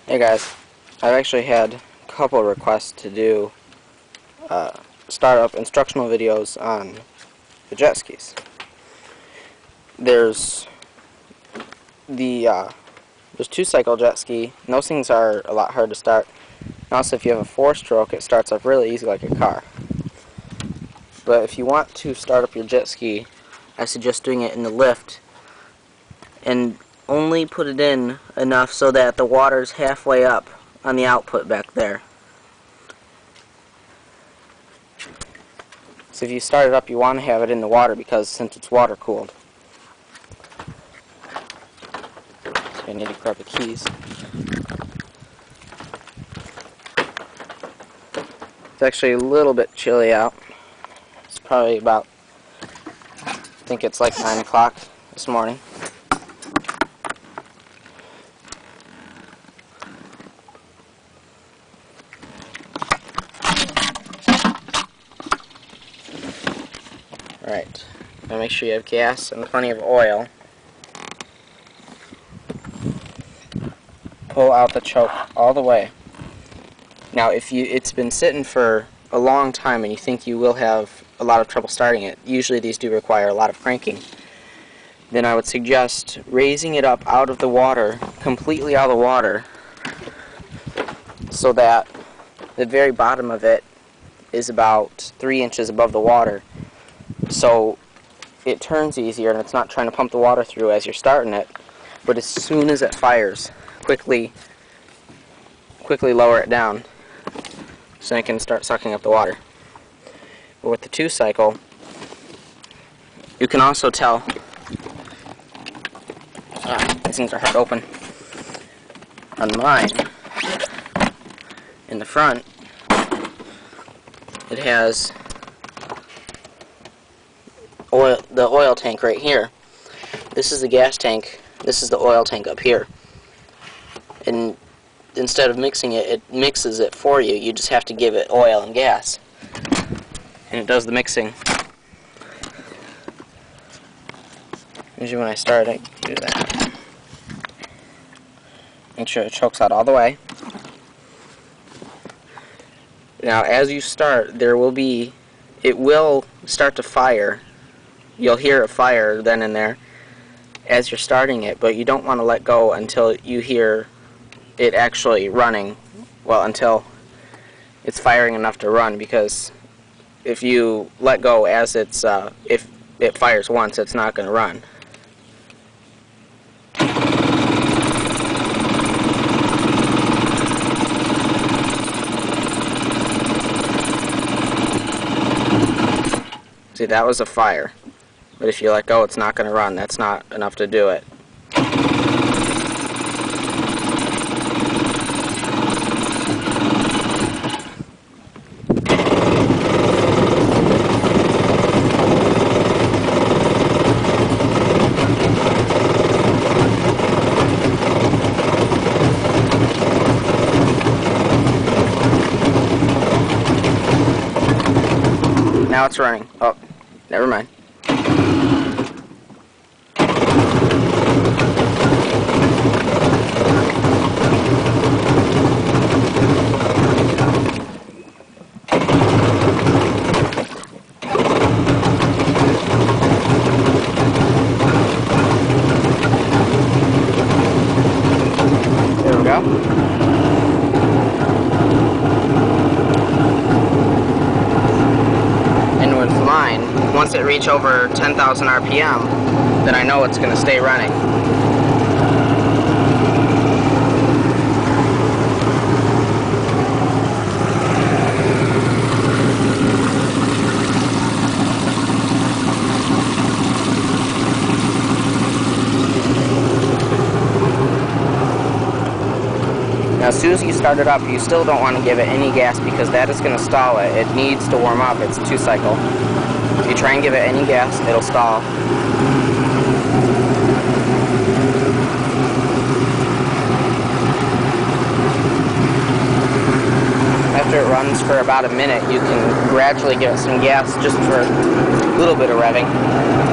Hey guys, I've actually had a couple requests to do startup instructional videos on the jet skis. There's there's two-cycle jet ski, and those things are a lot hard to start. And also, if you have a four-stroke, it starts up really easy like a car. But if you want to start up your jet ski, I suggest doing it in the lift and only put it in enough so that the water's halfway up on the output back there. So if you start it up, you want to have it in the water because since it's water cooled. So I need to grab the keys. It's actually a little bit chilly out. It's probably about, I think it's like 9 o'clock this morning. Alright, now make sure you have gas and plenty of oil. Pull out the choke all the way. Now if it's been sitting for a long time and you think you will have a lot of trouble starting it, usually these do require a lot of cranking, then I would suggest raising it up out of the water, completely out of the water, so that the very bottom of it is about 3 inches above the water. So it turns easier and it's not trying to pump the water through as you're starting it, but as soon as it fires, quickly lower it down so it can start sucking up the water. But with the two-cycle, you can also tell these things are hard to open. On mine, in the front, it has the oil tank right here. This is the gas tank. This is the oil tank up here. And instead of mixing it, it mixes it for you. You just have to give it oil and gas. And it does the mixing. Usually when I start, I do that. Make sure it chokes out all the way. Now as you start, it will start to fire. You'll hear it fire then and there as you're starting it, but you don't want to let go until you hear it actually running, well, until it's firing enough to run, because if you let go as if it fires once, it's not going to run. See, that was a fire. But if you let go, it's not going to run. That's not enough to do it. Now it's running. Oh, never mind. There we go. And with mine, once it reaches over 10,000 RPM, then I know it's going to stay running. Now, as soon as you start it up, you still don't want to give it any gas because that is going to stall it. It needs to warm up. It's a two-cycle. If you try and give it any gas, it'll stall. After it runs for about a minute, you can gradually give it some gas just for a little bit of revving.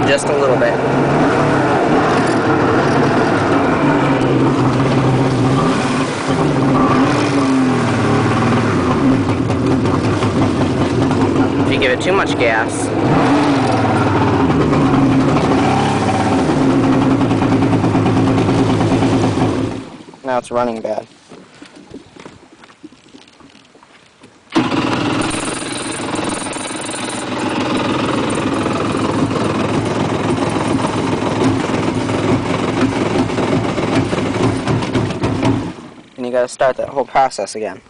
Just a little bit. too much gas. Now it's running bad. And you gotta start that whole process again.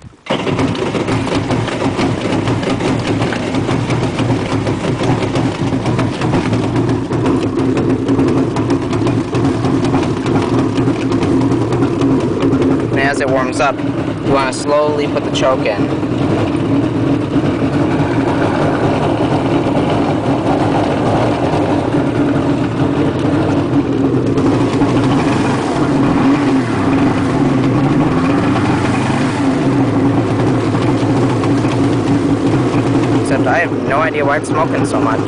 And as it warms up, you want to slowly put the choke in. Except I have no idea why it's smoking so much.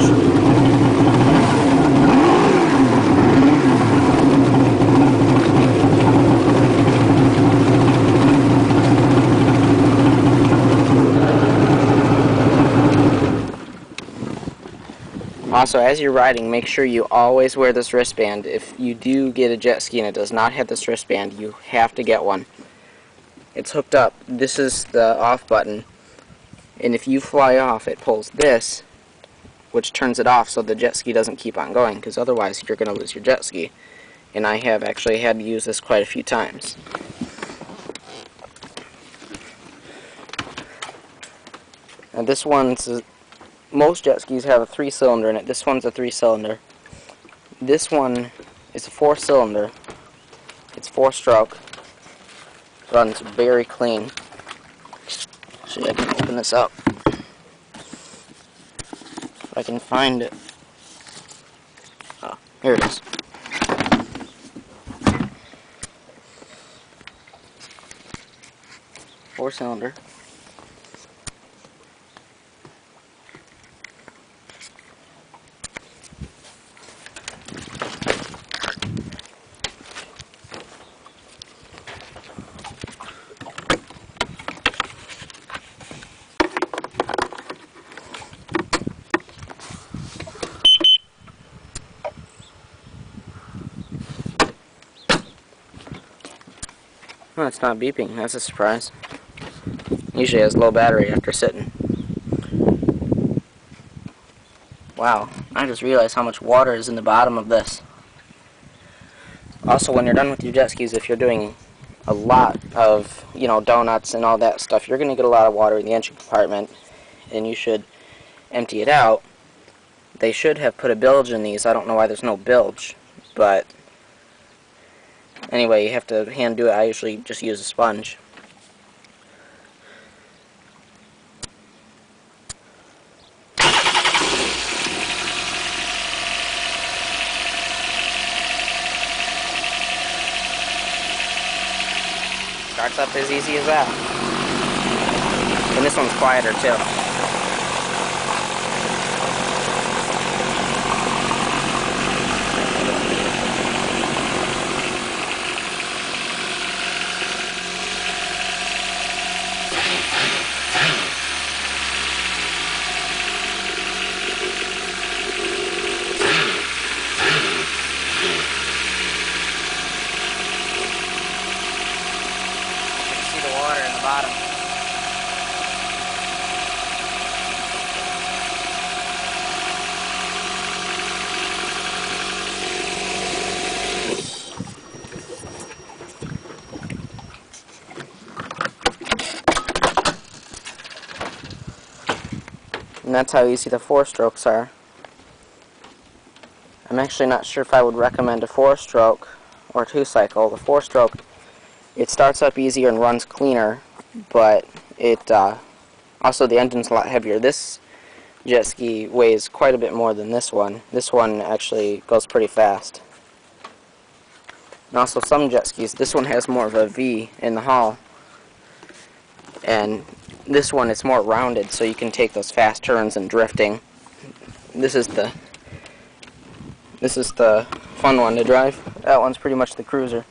Also, as you're riding, make sure you always wear this wristband. If you do get a jet ski and it does not have this wristband, you have to get one. It's hooked up. This is the off button. And if you fly off, it pulls this, which turns it off so the jet ski doesn't keep on going, because otherwise you're going to lose your jet ski. And I have actually had to use this quite a few times. Now this one's, most jet skis have a 3-cylinder in it. This one's a 3-cylinder. This one is a 4-cylinder. It's 4-stroke. Runs very clean. Actually, I can open this up. If I can find it. Oh, here it is. Four-cylinder. Oh, it's not beeping. That's a surprise. Usually it has low battery after sitting. Wow, I just realized how much water is in the bottom of this. Also, when you're done with your jet skis, if you're doing a lot of, donuts and all that stuff, you're going to get a lot of water in the engine compartment, and you should empty it out. They should have put a bilge in these. I don't know why there's no bilge, but anyway, you have to hand do it. I usually just use a sponge. Starts up as easy as that. And this one's quieter too. Water in the bottom. And that's how easy the 4-strokes are. I'm actually not sure if I would recommend a 4-stroke or 2-cycle. The 4-stroke, it starts up easier and runs cleaner, but it also the engine's a lot heavier. This jet ski weighs quite a bit more than this one. This one actually goes pretty fast. And also some jet skis, this one has more of a V in the hull, and this one is more rounded, so you can take those fast turns and drifting. This is the fun one to drive. That one's pretty much the cruiser.